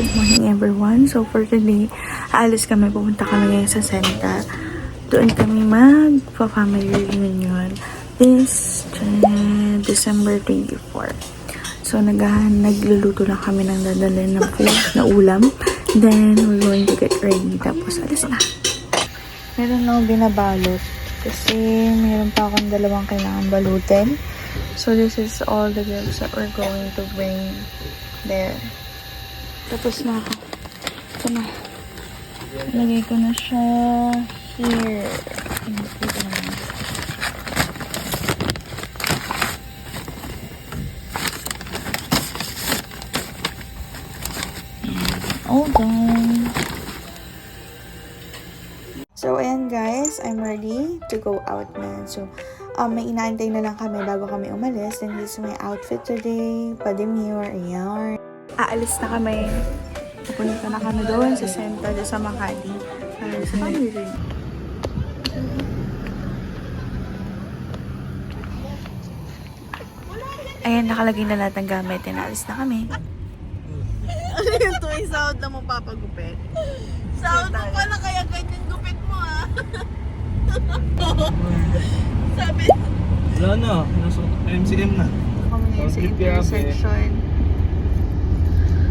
Good morning everyone. So for today, aalis kami, pupunta kami ngayon sa Senta. Doon kami magpa-family reunion this December 24. So nagluluto lang kami ng dadalhin ng food na ulam. Then we're going to get ready. Tapos alis na. Meron lang binabalot kasi meron pa akong dalawang kailangan balutin. So this is all the gifts that we're going to bring there. Tapos na ako. Ito na. Lagay ko na siya here. Dito naman. All done. So, ayan guys. I'm ready to go out na. So, may inaantay na lang kami bago kami umalis. And this is my outfit today. Pa-demure. Ayan. Aalis na kami. Pupunta na kami doon sa Senta, sa Makati. Sa family. Ayan, nakalagay na lahat ng gamit. Aalis na kami. Ano yung tuwing sahod na mo papagupit? Sahod mo pala kaya ganyan gupit mo ah. Sabi. Wala na. Nasa MCM na. Kami ngayon sa intersection.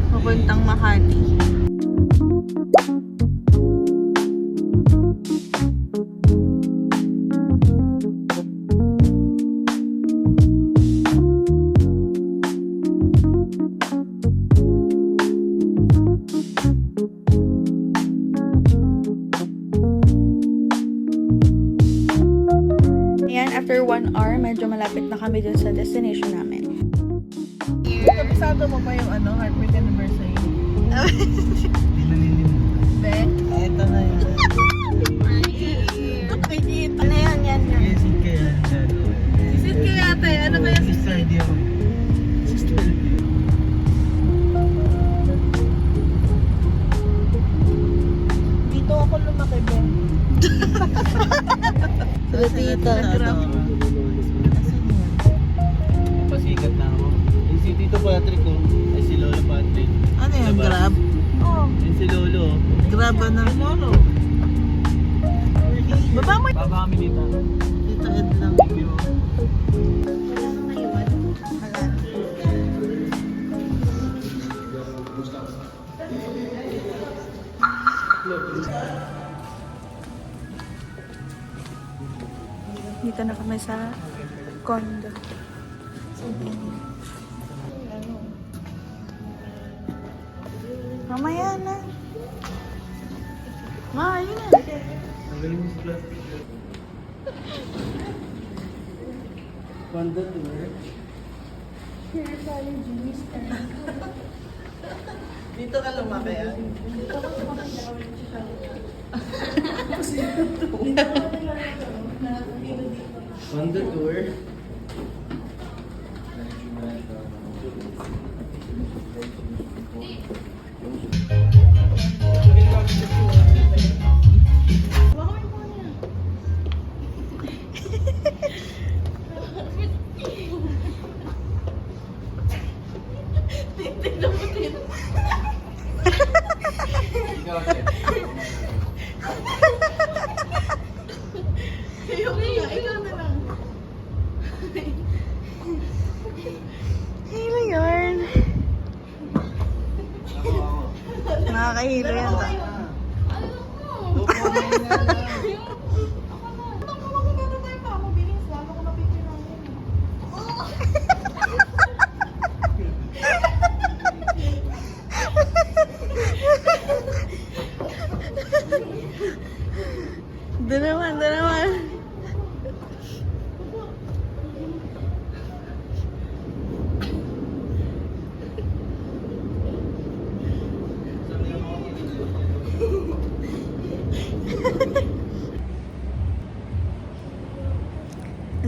Papuntang Makati. Ayan, after 1 hour, medyo malapit na kami dun sa destination namin. Kabisado mo pa yung heartbeat anniversary. Hindi naninimulan. Be? Ito na yan. Ano yan? Sisid ka yan. Sisid ka yata eh. Ano kaya Sister sisid? di ako. Sister di. Dito ako lumaki, be. Sila tita. Pasikat na ako. Yung si Tito Patrick ko, ay si Lolo Patrick. Ano yan? Diba? Grab? Oo. Yung si Lolo. Grab ano? Lolo. Baba mo. Baba kami dito. Dito Ed lang. Thank you. Dito na kami sa condo. Mamaya na. Ayun na. Ang galing mo sa plastic. Wanda tour. Dito ka lumaki ah. Wanda tour. Ikaw na lang. Hilo yarn. Nakakahilo yan ta. Doon naman.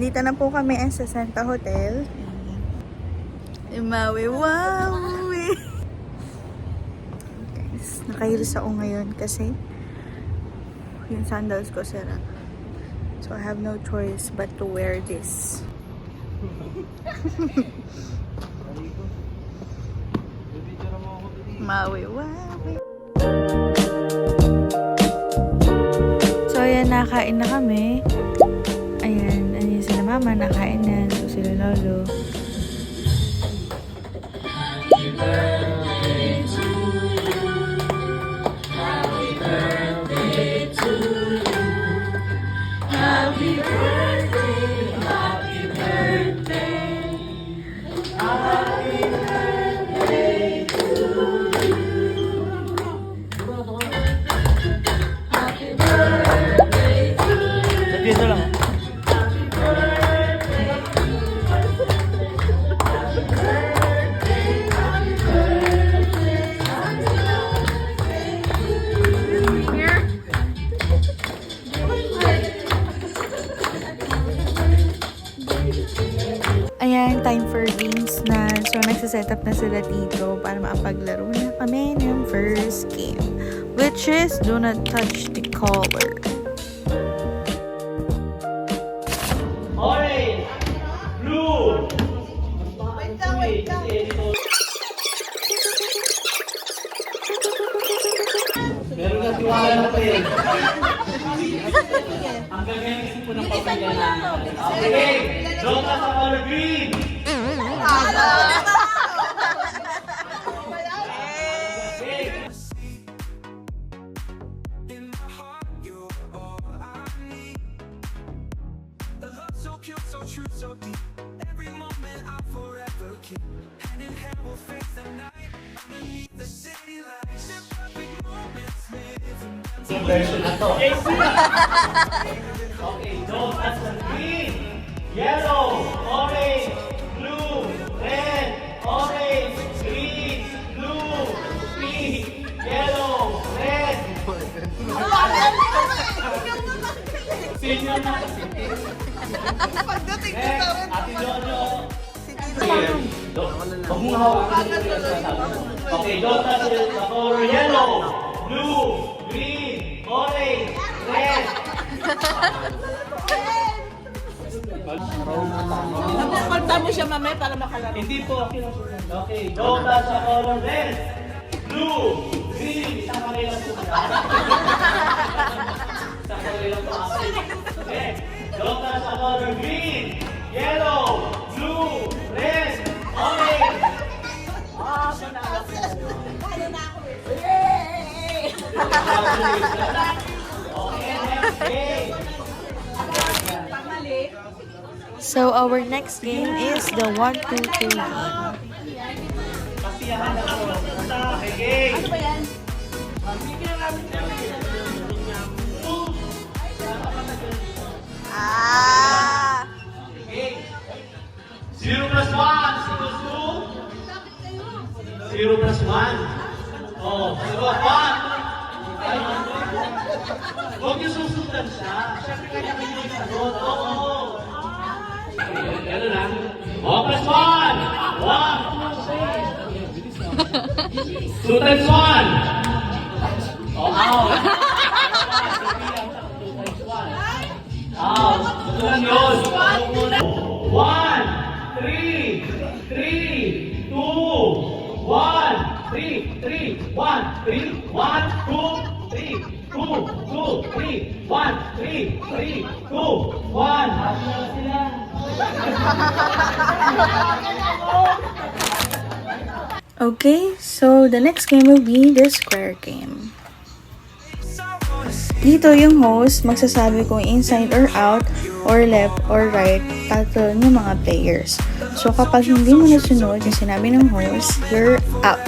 Dito na po kami sa Senta Hotel. Imawi, wow! Guys, nakahilis ako ngayon kasi yung sandals ko sira. So I have no choice but to wear this. Maui, Wawi. So, ayan, nakain na kami. Ayan, ayan sila mama, nakain na. So, sila lolo. Dito lang. Ayan, time for games na. So, nagsiset up na sila dito para makapaglaro na kami ng first game. Which is, do not touch the collar. Orange! Blue! Wait lang. Meron na tiwala natin. Ang gagawin po ng pamilya. Okay, Jota sa color green. Version na to. Okay, Jota sa green, yellow, orange, blue, red, orange, green, blue, pink, yellow, red. Senior na. Pagdating ko Next, sa rin. Ate Jojo. Sige. Huwag mong hawakan yung sinasabi. Okay, Jota sa color yellow, blue, green, orange, red. Napapalta mo siya mamaya para makalaro. Hindi po. Okay, Jota sa color red, blue, green, isang kamay lang po siya. Isang kamay lang po ako. Okay, Jota sa color green, yellow, blue, red, orange. Okay, next game. So, our next game is the 1, 2, 3 game. Pasiyahan na po. Okay, game. Ah! Okay. 0 plus 1 equals to 0 plus 1. Oh, 0 1. Huwag niyo susundan siya. Siyempre kanya-kanya yung sagot. Oo. Gano'n lang. Oh, plus 1. 1. 2 times 1. Oh, out. 2 times 1. Out. Ito lang yun. 1, 3, 3, 2, 1, 3, 3, 1, 3, 1, 2, 3, 2, 3, 1, 3, 3, 2, 1. Happy na sila. Okay, so the next game will be the square game. Dito yung host magsasabi kung inside or out or left or right tatlo yung mga players. So kapag hindi mo nasunod yung sinabi ng host, you're out.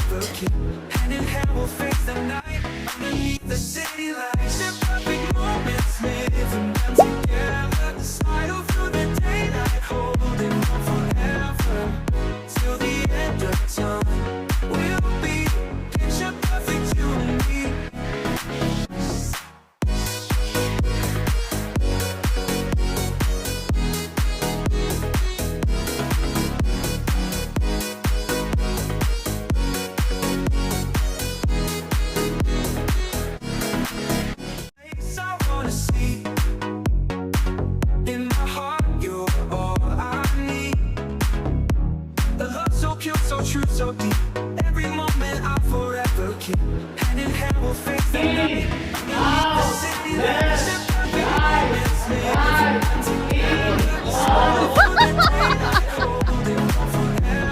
So true, so deep. Every moment I'll forever forever keep. Hand in hand we'll face the night. The city lights, the perfect moments made for the daylight, holding on forever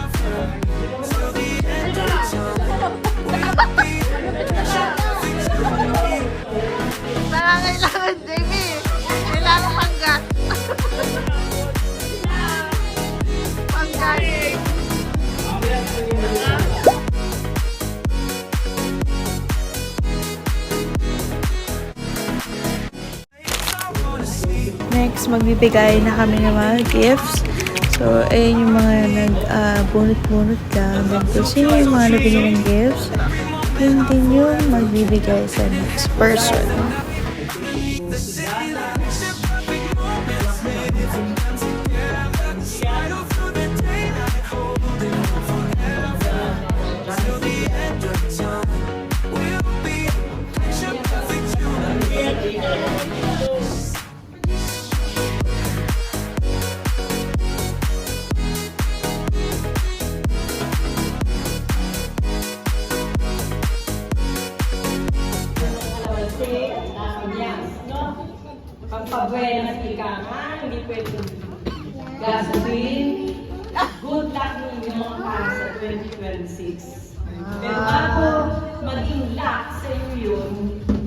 till the end of time. We'll be picture perfect you and me. Kailangan, Jamie. Kailangan panggat. Panggat. Next, magbibigay na kami ng mga gifts. So, ayun yung mga nag-bunot-bunot lang. Then, kung sino yung mga nabili ng gifts, yun din yung magbibigay sa next person. The city lights, the perfect moments made for them together. Slide through the daylight, holding on forever till the end of time. We'll be picture perfect you and me. Pampabuenas ika nga, hindi pwede gasoline. Good luck ninyo para sa 2026. Pero bago maging luck sa inyo yun,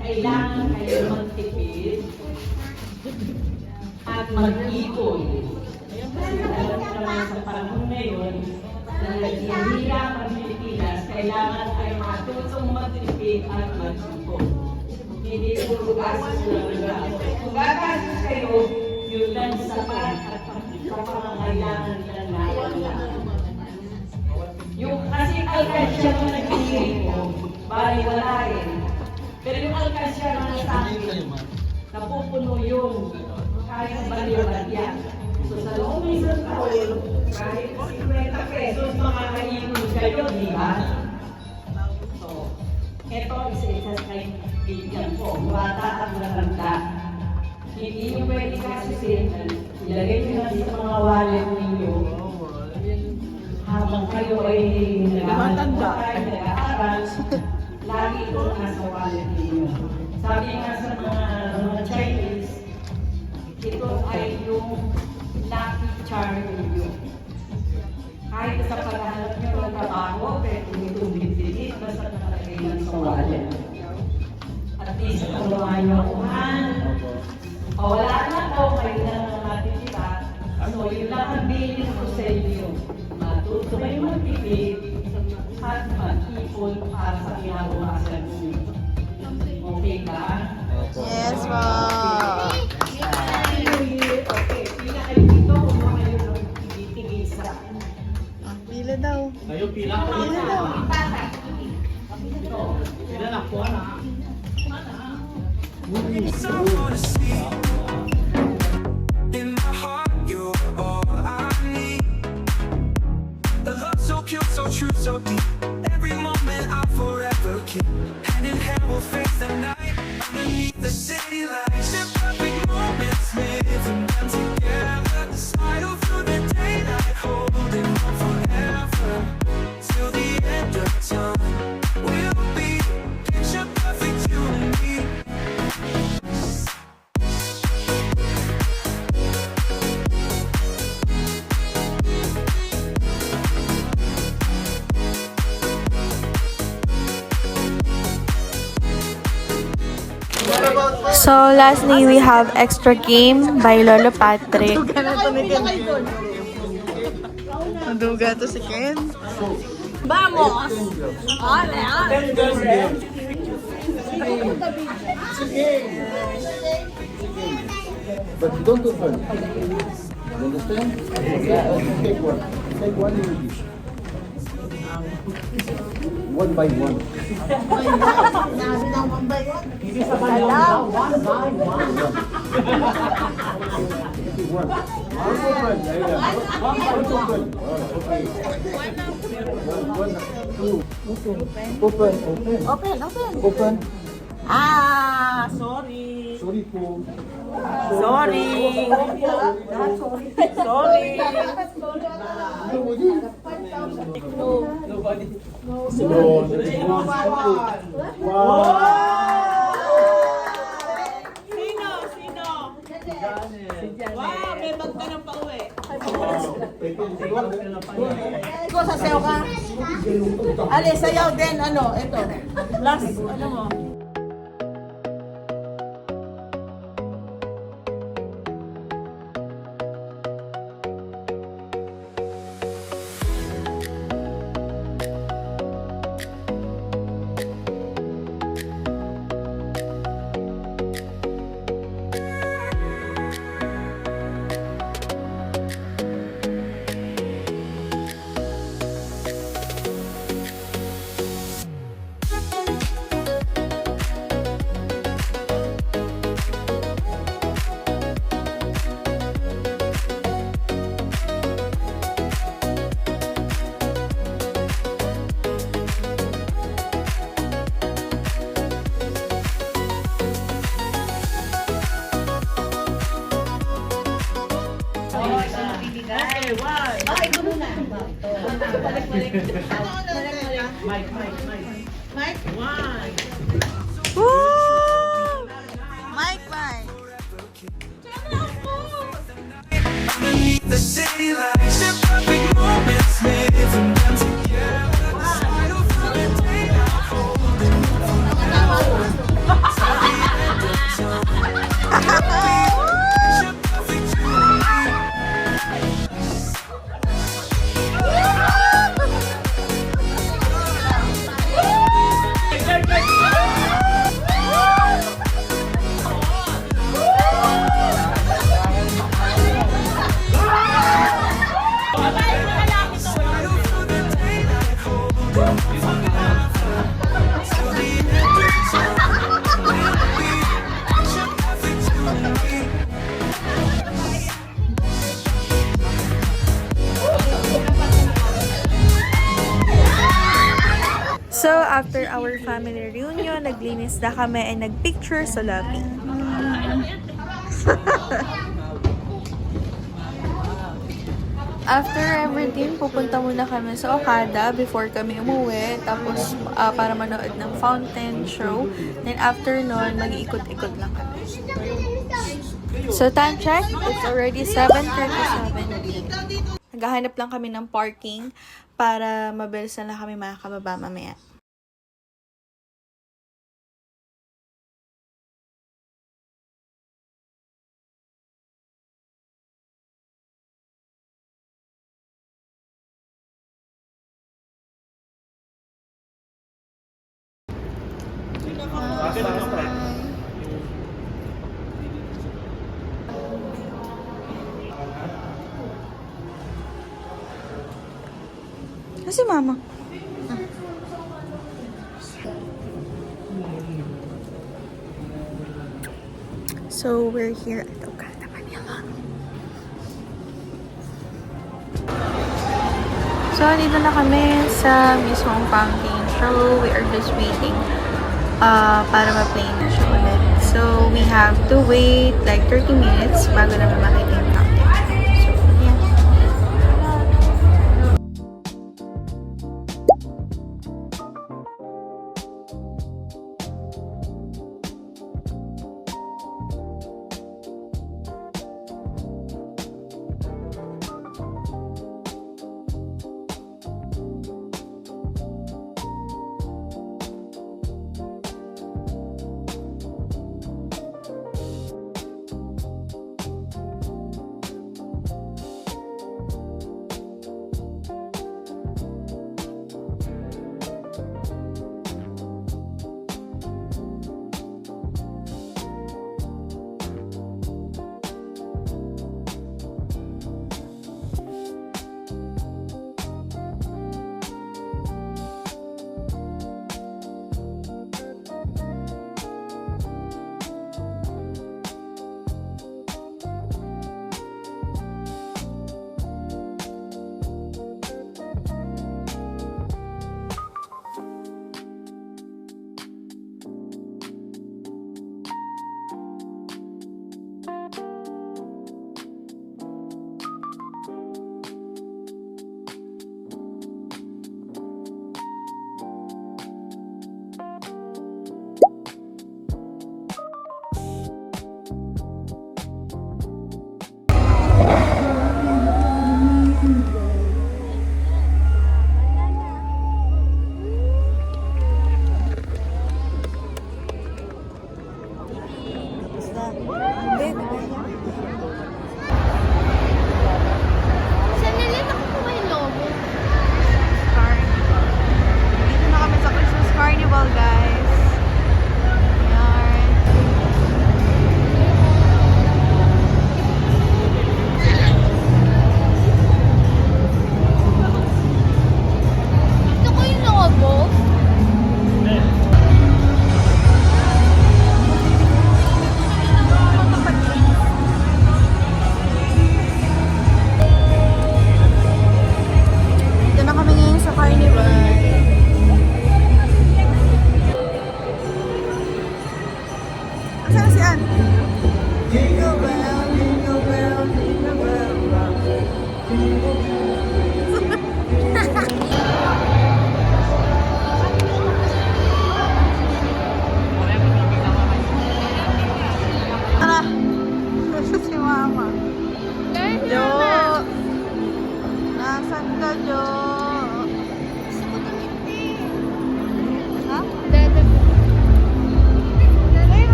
kailangan kayo magtipid at mag-ipon. Kasi alam niyo naman sa panahon ngayon, na naghihirap ang Pilipinas, kailangan ay matutong magtipid at mag-ipon. Hindi puro gasos lang. Kung gagastos kayo, yun lang sapat at kapangangailangan lang na. Yung kasi alkansya mo nagpili mo, bali wala rin. Pero yung alkansya na nasabi, napupuno yung kahit baliwag yan. So sa loob ng isang taon, kahit 50 pesos makakaipon kayo, di ba? So, ito isa-isa kaibigan ko, bata at matanda. Hindi nyo pwede kasusin, ilagay nyo lang sa mga wallet ninyo. Habang kayo ay nag-aaral, lagi ito nasa wallet ninyo. Sabi nga sa mga Chinese, ito ay yung lucky charm ninyo. Kahit sa paghahanap nyo ng trabaho, pwede itong bitbit, basta nakalagay lang sa wallet. At least, kung lumayo kuhan, o wala na to, kayo na lang matitira. So, yun lang ang bilin ko sa inyo. Matuto kayo magpipid at mag-ipon para sa kinabukasan ninyo. Okay ba? Yes, po. Okay, pila kayo dito kung mga kayo nang tigisa. Pila daw. Kayo pila ko. Pila daw. Pila na po na. So I wanna see in my heart, you're all I need. The love so pure, so true, so deep. Every moment I'll forever keep. Hand in hand we'll face the night underneath the city lights. The perfect moments made from them together. Slide through the daylight, holding on forever till the end of time. We'll be picture perfect you and me. So, lastly, we have Extra Game by Lolo Patrick. Ganito ni Ken. Maduga to si Ken. Vamos! Ale, ale! But you don't do fun. You understand? Yeah, take one. Take one in each. One by one. Hindi sa banyaw, one by one. One. One open. There you go. One open. Okay. One, two. Open. Open. Open. Ah, sorry. Sorry po. Sorry. Sorry. Ano mo yun? Sino? Sino? Wow, may bag ka na pa uwi. Ikaw sasayaw ka? Ali, sayaw din, ano, ito. Last, ano mo? Woo! Mike, Mike. Underneath the city lights, the perfect moments made from them together. I don't feel the day I'm holding on. Till the end of time. You're perfect to me. So, after our family reunion, naglinis na kami and nagpicture sa lobby. After everything, pupunta muna kami sa Okada before kami umuwi. Tapos, para manood ng fountain show. Then, after nun, mag-iikot-ikot lang kami. So, time check. It's already 7:37. Naghahanap lang kami ng parking para mabilis na lang kami makakababa mamaya. Si Mama. So, we're here at Okada, Manila. So, dito na kami sa mismong fountain show. We are just waiting para ma-play na siya ulit. So, we have to wait like 30 minutes bago naman makita yung fountain show. So, yeah.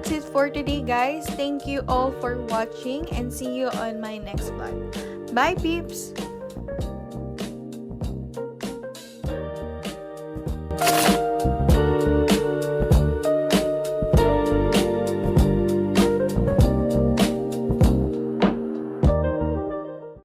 that's it for today, guys. Thank you all for watching and see you on my next vlog. Bye, peeps!